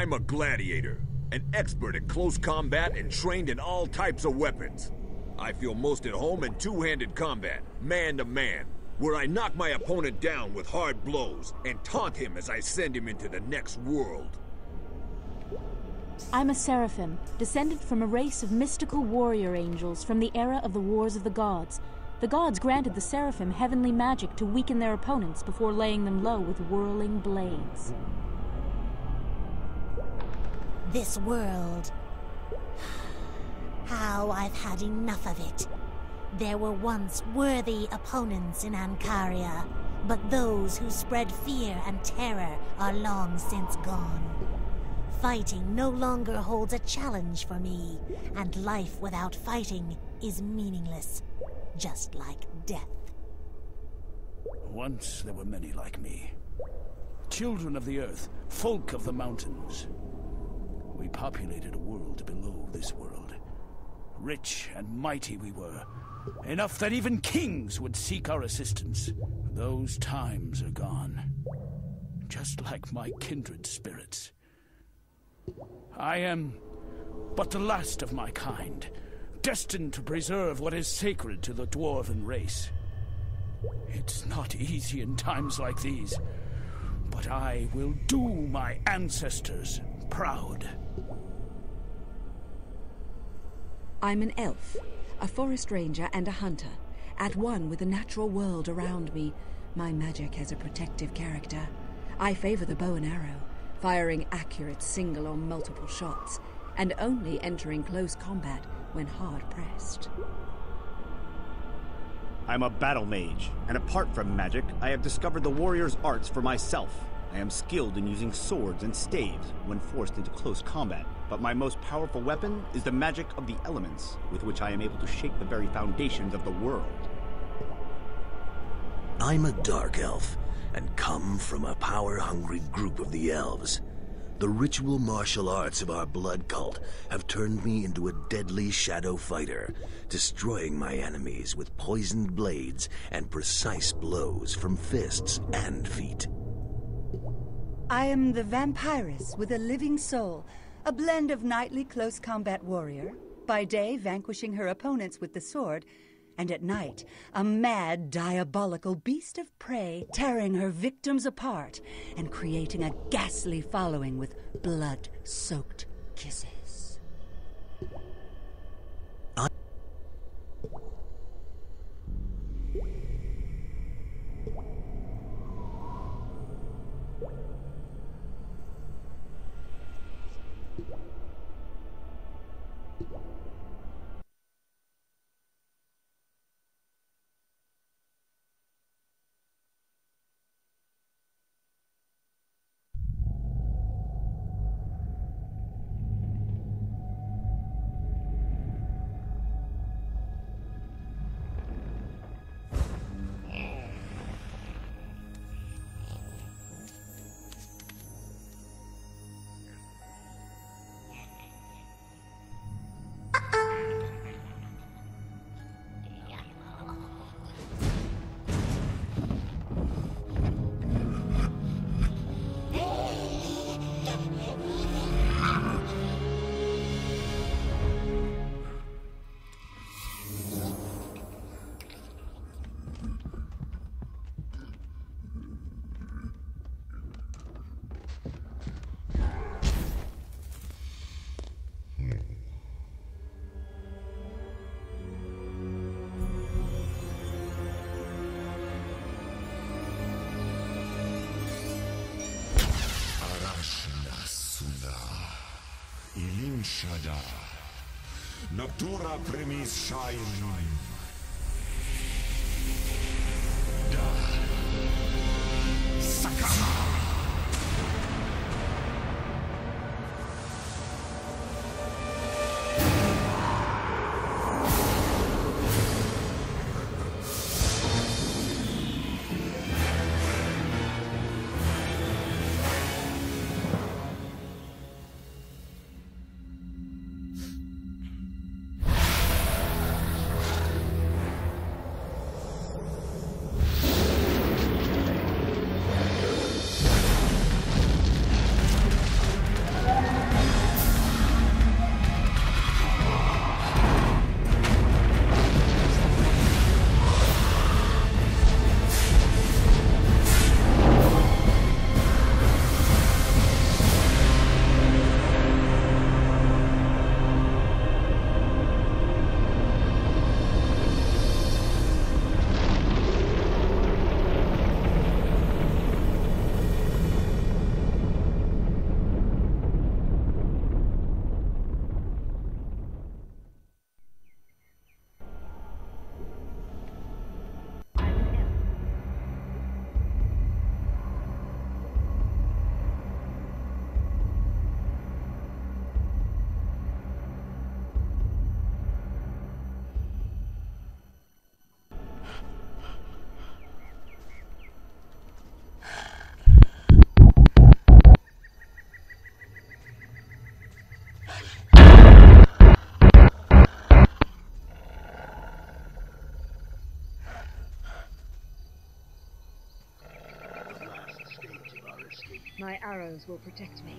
I'm a gladiator, an expert at close combat and trained in all types of weapons. I feel most at home in two-handed combat, man to man, where I knock my opponent down with hard blows and taunt him as I send him into the next world. I'm a seraphim, descended from a race of mystical warrior angels from the era of the Wars of the Gods. The gods granted the seraphim heavenly magic to weaken their opponents before laying them low with whirling blades. This world. How I've had enough of it. There were once worthy opponents in Ancaria, but those who spread fear and terror are long since gone. Fighting no longer holds a challenge for me, and life without fighting is meaningless, just like death. Once there were many like me. Children of the earth, folk of the mountains. We populated a world below this world. Rich and mighty we were, enough that even kings would seek our assistance. Those times are gone, just like my kindred spirits. I am but the last of my kind, destined to preserve what is sacred to the dwarven race. It's not easy in times like these, but I will do my ancestors proud. I'm an elf, a forest ranger and a hunter, at one with the natural world around me. My magic has a protective character. I favor the bow and arrow, firing accurate single or multiple shots, and only entering close combat when hard pressed. I'm a battle mage, and apart from magic, I have discovered the warrior's arts for myself. I am skilled in using swords and staves when forced into close combat, but my most powerful weapon is the magic of the elements, with which I am able to shake the very foundations of the world. I'm a dark elf, and come from a power-hungry group of the elves. The ritual martial arts of our blood cult have turned me into a deadly shadow fighter, destroying my enemies with poisoned blades and precise blows from fists and feet. I am the vampiress with a living soul, a blend of knightly close combat warrior, by day vanquishing her opponents with the sword, and at night, a mad, diabolical beast of prey, tearing her victims apart and creating a ghastly following with blood-soaked kisses. Shada. Noctura premis shine. Da. Sakama. My arrows will protect me.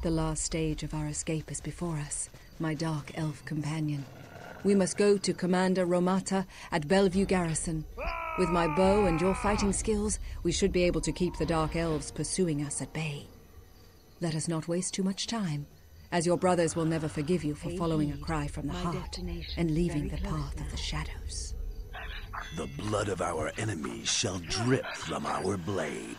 The last stage of our escape is before us, my dark elf companion. We must go to Commander Romata at Bellevue Garrison. With my bow and your fighting skills, we should be able to keep the dark elves pursuing us at bay. Let us not waste too much time, as your brothers will never forgive you for following a cry from the heart and leaving the path of the shadows. The blood of our enemies shall drip from our blade.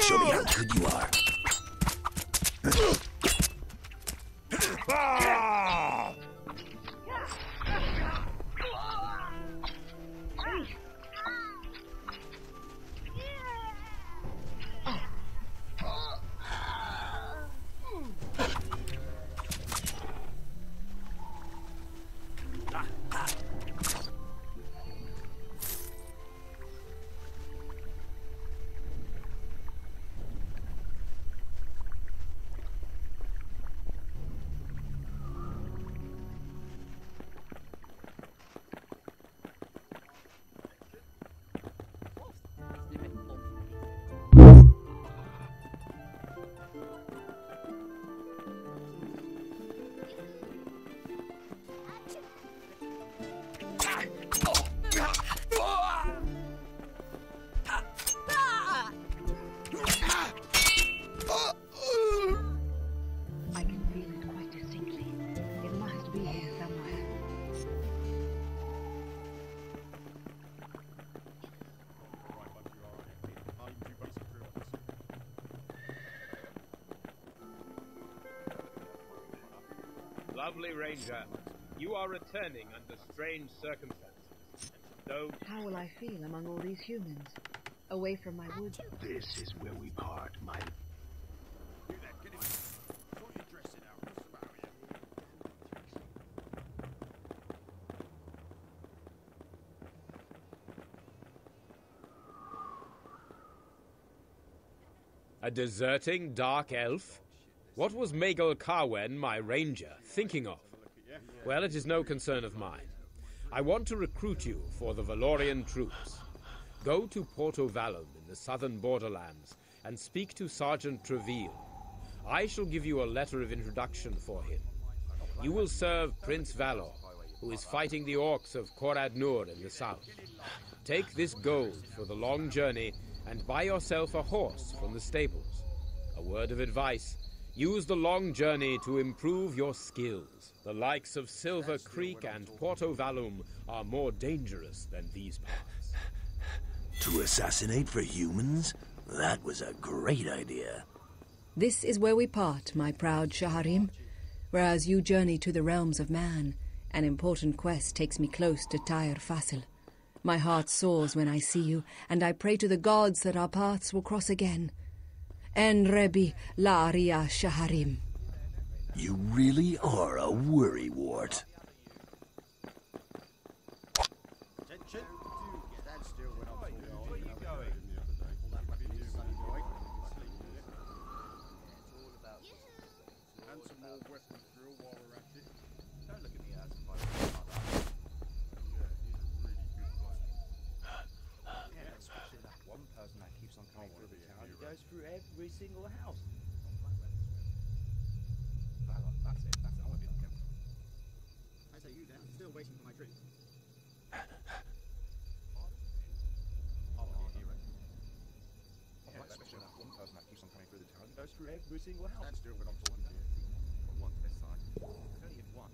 Show me how good you are. lovely ranger. You are returning under strange circumstances. Though... How will I feel among all these humans? Away from my woods? This is where we part, my... A deserting dark elf? What was Magal Carwen, my ranger, thinking of? Well, it is no concern of mine. I want to recruit you for the Valorian troops. Go to Porto Vallum in the southern borderlands and speak to Sergeant Treville. I shall give you a letter of introduction for him. You will serve Prince Valor, who is fighting the orcs of Korad Nur in the south. Take this gold for the long journey and buy yourself a horse from the stables. A word of advice, use the long journey to improve your skills. The likes of Silver Creek and Porto Vallum are more dangerous than these parts. To assassinate for humans? That was a great idea. This is where we part, my proud Shaharim. Whereas you journey to the realms of man, an important quest takes me close to Tyr Fasil. My heart soars when I see you, and I pray to the gods that our paths will cross again. En Rebi La Ria Shaharim. You really are a worrywart. Through every single house. That's it. I won't be on camera. I say you down. Still waiting for my drink. Especially that one person that keeps on coming through the town. Goes through every single house. Stand still when I'm talking to you. But once this side. There's only one.